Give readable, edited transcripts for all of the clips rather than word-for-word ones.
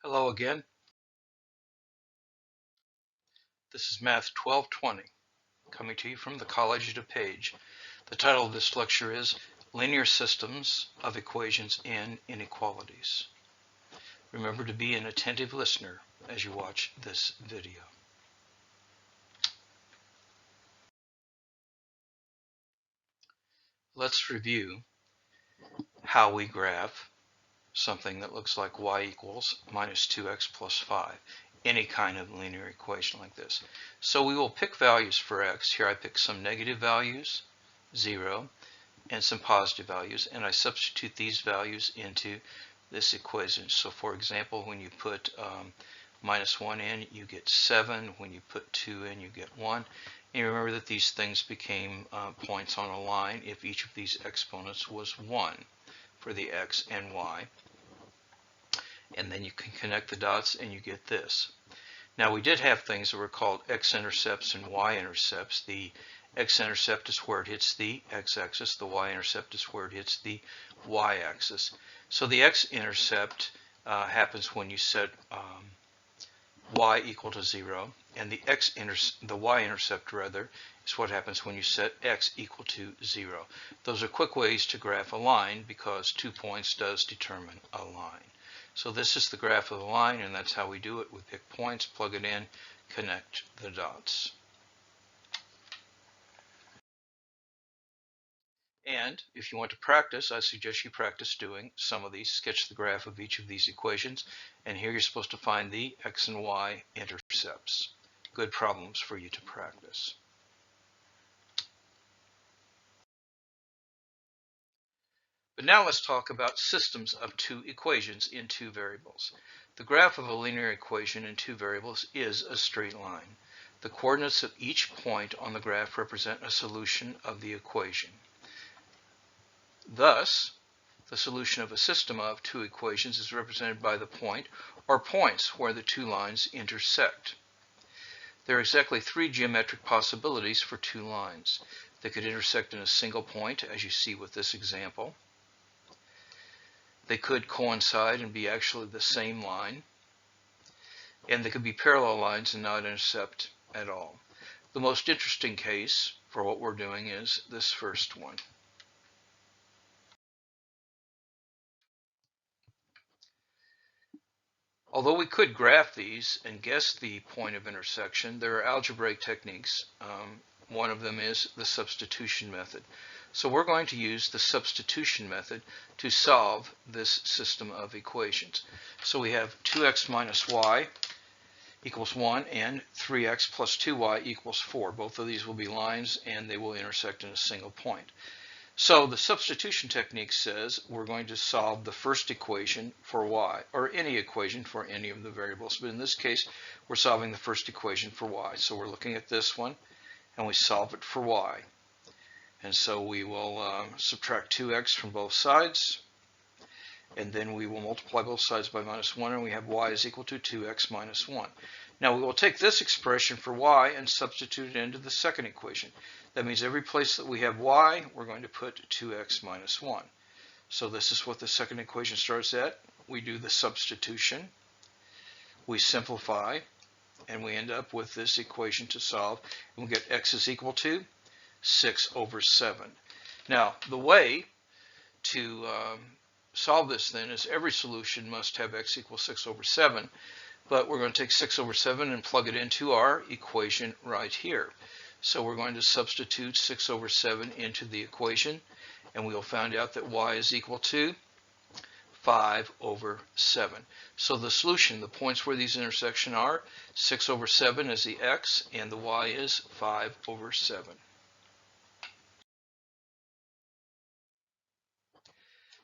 Hello again. This is Math 1220, coming to you from the College at a Page. The title of this lecture is Linear Systems of Equations and Inequalities. Remember to be an attentive listener as you watch this video. Let's review how we graph something that looks like y equals minus 2x plus 5. Any kind of linear equation like this. So we will pick values for x. Here I pick some negative values, 0, and some positive values, and I substitute these values into this equation. So for example, when you put minus 1 in, you get 7. When you put 2 in, you get 1. And you remember that these things became points on a line if each of these exponents was 1 for the x and y. And then you can connect the dots and you get this. Now we did have things that were called x-intercepts and y-intercepts. The x-intercept is where it hits the x-axis. The y-intercept is where it hits the y-axis. So the x-intercept happens when you set y equal to 0, and the y-intercept rather is what happens when you set x equal to 0. Those are quick ways to graph a line because 2 points does determine a line. So this is the graph of the line, and that's how we do it. We pick points, plug it in, connect the dots. And if you want to practice, I suggest you practice doing some of these. Sketch the graph of each of these equations, and here you're supposed to find the x and y intercepts. Good problems for you to practice. But now let's talk about systems of two equations in two variables. The graph of a linear equation in two variables is a straight line. The coordinates of each point on the graph represent a solution of the equation. Thus, the solution of a system of two equations is represented by the point or points where the two lines intersect. There are exactly 3 geometric possibilities for two lines. They could intersect in a single point, as you see with this example. They could coincide and be actually the same line. And they could be parallel lines and not intercept at all. The most interesting case for what we're doing is this first one. Although we could graph these and guess the point of intersection, there are algebraic techniques. One of them is the substitution method. So we're going to use the substitution method to solve this system of equations. So we have 2x minus y equals 1 and 3x plus 2y equals 4. Both of these will be lines and they will intersect in a single point. So the substitution technique says we're going to solve the first equation for y, or any equation for any of the variables. But in this case, we're solving the first equation for y. So we're looking at this one, and we solve it for y. And so we will subtract 2x from both sides, and then we will multiply both sides by minus 1, and we have y is equal to 2x minus 1. Now we will take this expression for y and substitute it into the second equation. That means every place that we have y, we're going to put 2x minus 1. So this is what the second equation starts at. We do the substitution, we simplify, and we end up with this equation to solve. And we get x is equal to 6 over 7. Now, the way to solve this then is every solution must have x equals 6 over 7, but we're going to take 6 over 7 and plug it into our equation right here. So we're going to substitute 6 over 7 into the equation, and we'll find out that y is equal to 5 over 7. So the solution, the points where these intersections are, 6 over 7 is the x, and the y is 5 over 7.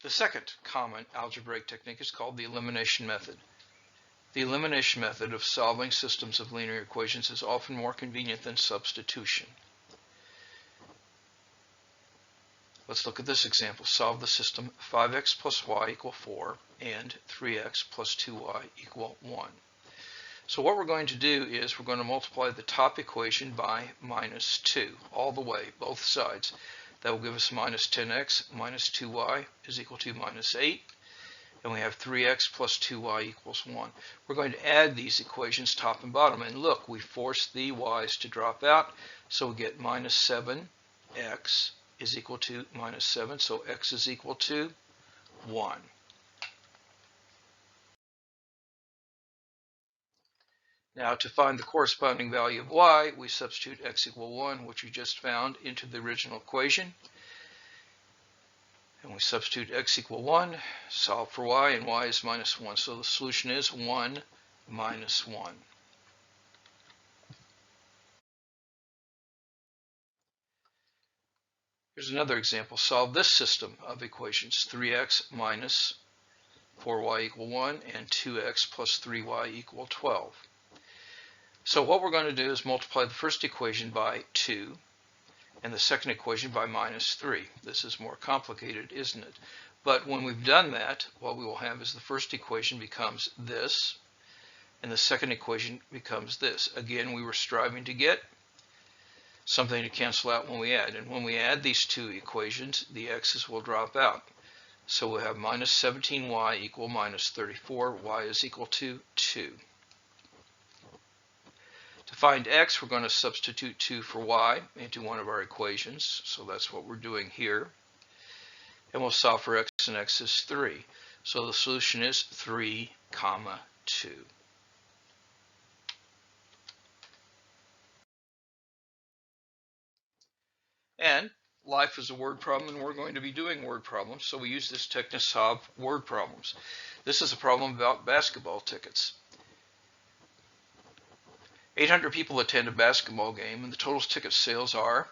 The second common algebraic technique is called the elimination method. The elimination method of solving systems of linear equations is often more convenient than substitution. Let's look at this example. Solve the system 5x plus y equal 4 and 3x plus 2y equal 1. So what we're going to do is we're going to multiply the top equation by minus 2 all the way, both sides. That will give us minus 10x minus 2y is equal to minus 8. and we have 3x plus 2y equals 1. We're going to add these equations top and bottom, and look, we force the y's to drop out, so we get minus 7x is equal to minus 7, so x is equal to 1. Now, to find the corresponding value of y, we substitute x equal 1, which we just found, into the original equation. And we substitute x equal 1, solve for y, and y is minus 1. So the solution is 1 minus 1. Here's another example. Solve this system of equations. 3x minus 4y equal 1 and 2x plus 3y equal 12. So what we're going to do is multiply the first equation by 2 and the second equation by minus 3. This is more complicated, isn't it? But when we've done that, what we will have is the first equation becomes this, and the second equation becomes this. Again, we were striving to get something to cancel out when we add. And when we add these two equations, the x's will drop out. So we'll have minus 17y equal minus 34. Y is equal to 2. To find x, we're going to substitute 2 for y into one of our equations. So that's what we're doing here. And we'll solve for x, and x is 3. So the solution is 3, 2. And life is a word problem, and we're going to be doing word problems. So we use this technique to solve word problems. This is a problem about basketball tickets. 800 people attend a basketball game, and the total ticket sales are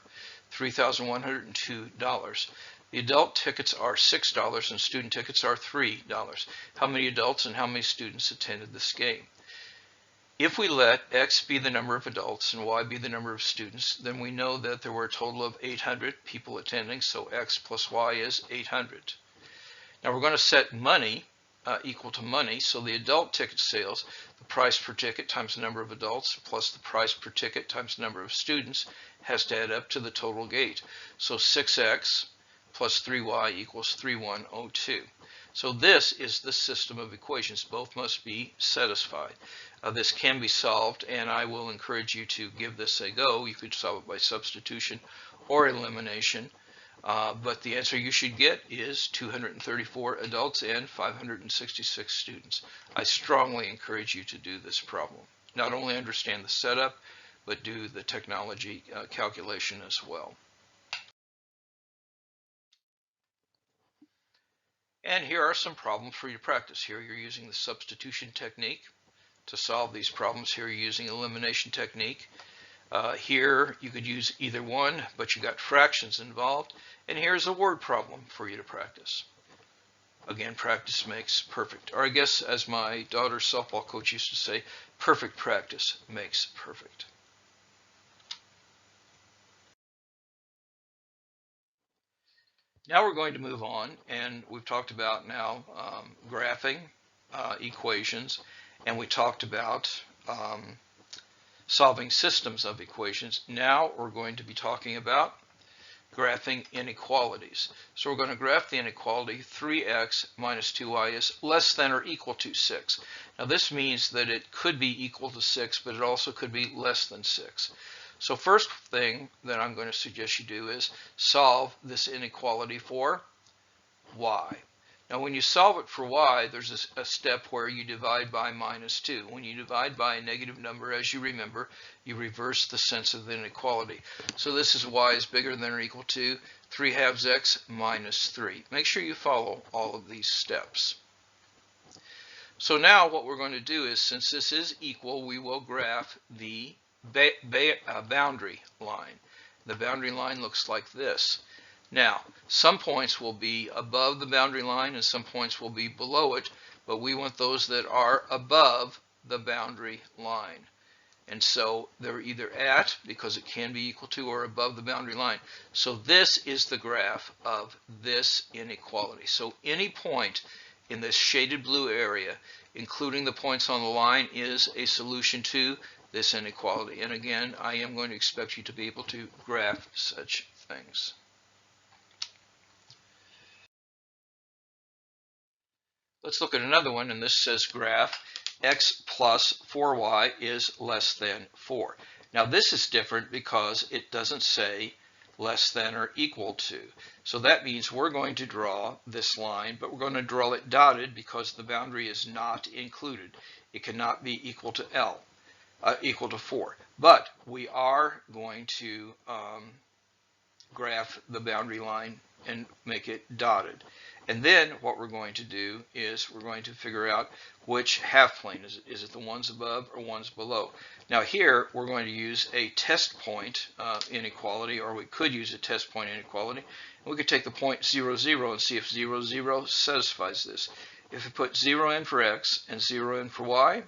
$3,102. The adult tickets are $6, and student tickets are $3. How many adults and how many students attended this game? If we let x be the number of adults and y be the number of students, then we know that there were a total of 800 people attending, so x plus y is 800. Now we're going to set money equal to money, so the adult ticket sales, the price per ticket times the number of adults plus the price per ticket times the number of students, has to add up to the total gate. So 6x plus 3y equals 3102. So this is the system of equations. Both must be satisfied. This can be solved, and I will encourage you to give this a go. You could solve it by substitution or elimination. But the answer you should get is 234 adults and 566 students. I strongly encourage you to do this problem. Not only understand the setup, but do the technology calculation as well. And here are some problems for you to practice. Here you're using the substitution technique to solve these problems. Here you're using elimination technique. Here you could use either one, but you got fractions involved. And here's a word problem for you to practice. Again, practice makes perfect. Or I guess, as my daughter's softball coach used to say, perfect practice makes perfect. Now we're going to move on, and we've talked about now graphing equations, and we talked about solving systems of equations. Now we're going to be talking about graphing inequalities. So we're going to graph the inequality 3x minus 2y is less than or equal to 6. Now this means that it could be equal to 6, but it also could be less than 6. So first thing that I'm going to suggest you do is solve this inequality for y. Now when you solve it for y, there's a step where you divide by minus 2. When you divide by a negative number, as you remember, you reverse the sense of the inequality. So this is y is bigger than or equal to 3 halves x minus 3. Make sure you follow all of these steps. So now what we're going to do is, since this is equal, we will graph the boundary line. The boundary line looks like this. Now, some points will be above the boundary line and some points will be below it, but we want those that are above the boundary line. And so they're either at, because it can be equal to, or above the boundary line. So this is the graph of this inequality. So any point in this shaded blue area, including the points on the line, is a solution to this inequality. And again, I am going to expect you to be able to graph such things. Let's look at another one, and this says graph x plus 4y is less than 4. Now this is different because it doesn't say less than or equal to. So that means we're going to draw this line, but we're going to draw it dotted because the boundary is not included. It cannot be equal to equal to 4. But we are going to graph the boundary line and make it dotted. And then what we're going to do is we're going to figure out which half plane. Is it the ones above or ones below? Now here we're going to use a test point inequality, or we could use a test point inequality. And we could take the point 0, 0 and see if 0, 0 satisfies this. If we put 0 in for x and 0 in for y,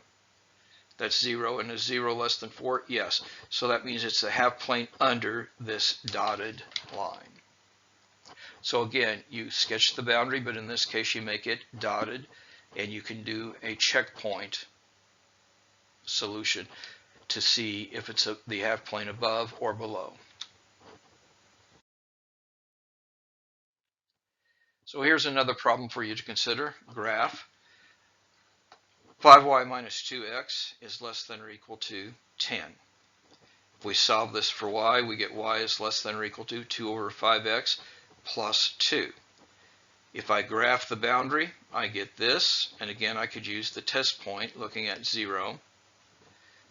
that's 0, and is 0 less than 4? Yes. So that means it's a half plane under this dotted line. So again, you sketch the boundary, but in this case you make it dotted, and you can do a checkpoint solution to see if it's the half plane above or below. So here's another problem for you to consider. Graph 5y minus 2x is less than or equal to 10. If we solve this for y, we get y is less than or equal to 2 over 5x plus 2. If I graph the boundary, I get this, and again I could use the test point looking at 0,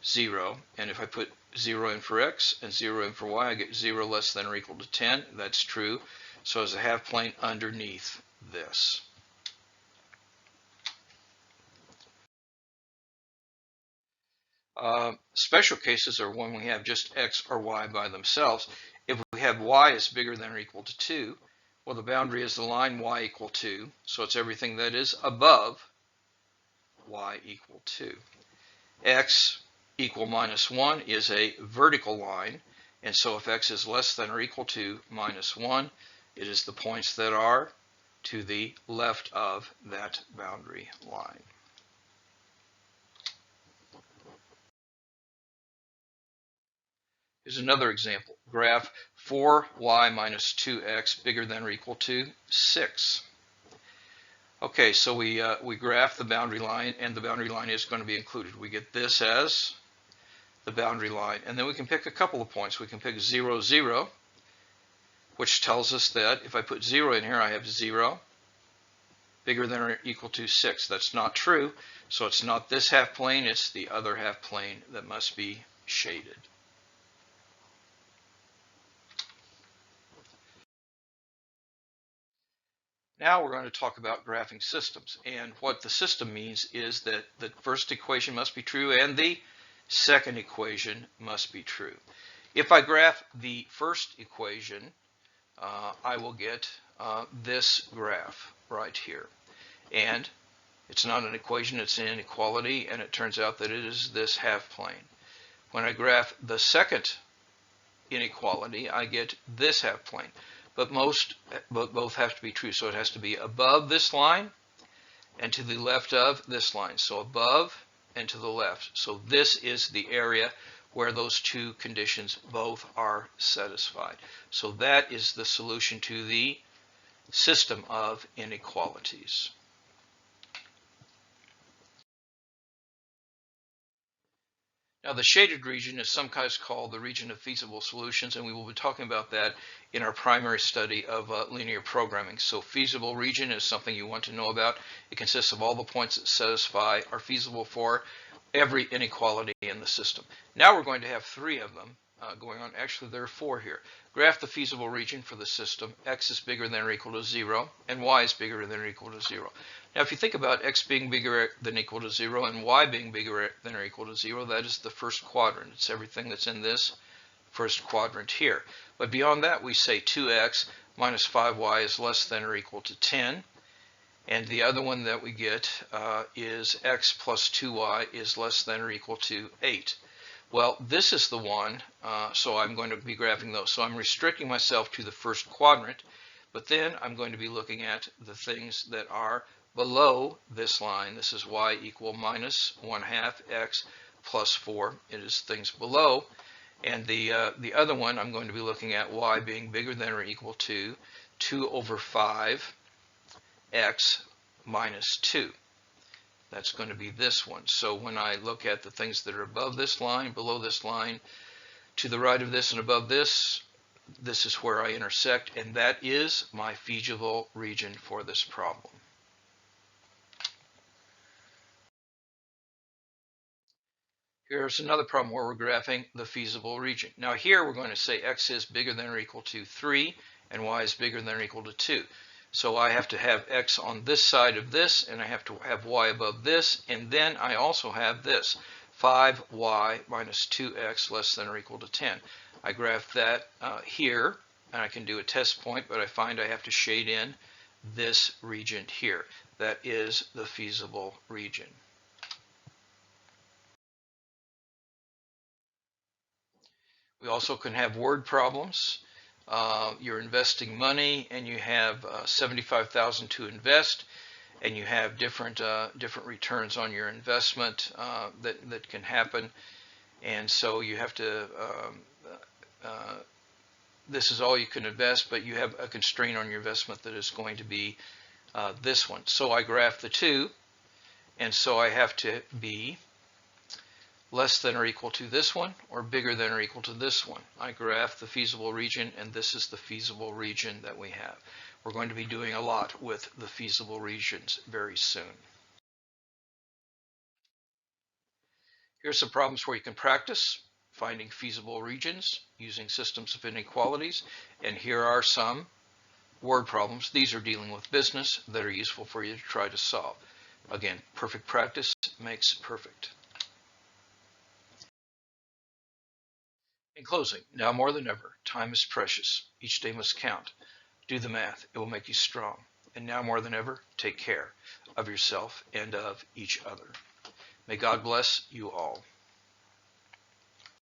0, and if I put 0 in for x and 0 in for y, I get 0 less than or equal to 10. That's true. So there's a half plane underneath this. Special cases are when we have just x or y by themselves. If we have y is bigger than or equal to 2, well, the boundary is the line y equal 2, so it's everything that is above y equal 2. X equal minus 1 is a vertical line, and so if x is less than or equal to minus 1, it is the points that are to the left of that boundary line. Here's another example. Graph 4y minus 2x bigger than or equal to 6. Okay, so we graph the boundary line, and the boundary line is going to be included. We get this as the boundary line, and then we can pick a couple of points. We can pick 0, 0, which tells us that if I put 0 in here, I have 0 bigger than or equal to 6. That's not true, so it's not this half plane, it's the other half plane that must be shaded. Now we're going to talk about graphing systems, and what the system means is that the first equation must be true and the second equation must be true. If I graph the first equation, I will get this graph right here, and it's not an equation, it's an inequality, and it turns out that it is this half plane. When I graph the second inequality, I get this half plane. But both have to be true, so it has to be above this line and to the left of this line. So above and to the left. So this is the area where those two conditions both are satisfied. So that is the solution to the system of inequalities. Now, the shaded region is sometimes called the region of feasible solutions, and we will be talking about that in our primary study of linear programming. So feasible region is something you want to know about. It consists of all the points that satisfy are feasible for every inequality in the system. Now we're going to have 3 of them going on. Actually, there are 4 here. Graph the feasible region for the system. X is bigger than or equal to 0, and y is bigger than or equal to 0. Now, if you think about x being bigger than or equal to 0 and y being bigger than or equal to 0, that is the first quadrant. It's everything that's in this first quadrant here. But beyond that, we say 2x minus 5y is less than or equal to 10. And the other one that we get is x plus 2y is less than or equal to 8. Well, this is the one, so I'm going to be graphing those. So I'm restricting myself to the first quadrant, but then I'm going to be looking at the things that are below this line. This is y equal minus 1/2 x plus 4. It is things below. And the other one, I'm going to be looking at y being bigger than or equal to 2 over 5 x minus 2. That's going to be this one. So when I look at the things that are above this line, below this line, to the right of this and above this, this is where I intersect, and that is my feasible region for this problem. Here's another problem where we're graphing the feasible region. Now here we're going to say x is bigger than or equal to 3 and y is bigger than or equal to 2. So I have to have x on this side of this, and I have to have y above this, and then I also have this, 5y minus 2x less than or equal to 10. I graph that here, and I can do a test point, but I find I have to shade in this region here. That is the feasible region. We also can have word problems. You're investing money and you have $75,000 to invest, and you have different returns on your investment that can happen, and so you have to this is all you can invest, but you have a constraint on your investment that is going to be this one. So I graph the two, and so I have to be less than or equal to this one or bigger than or equal to this one. I graph the feasible region, and this is the feasible region that we have. We're going to be doing a lot with the feasible regions very soon. Here's some problems where you can practice finding feasible regions using systems of inequalities, and here are some word problems. These are dealing with business that are useful for you to try to solve. Again, perfect practice makes perfect. In closing, now more than ever, time is precious. Each day must count. Do the math. It will make you strong. And now more than ever, take care of yourself and of each other. May God bless you all.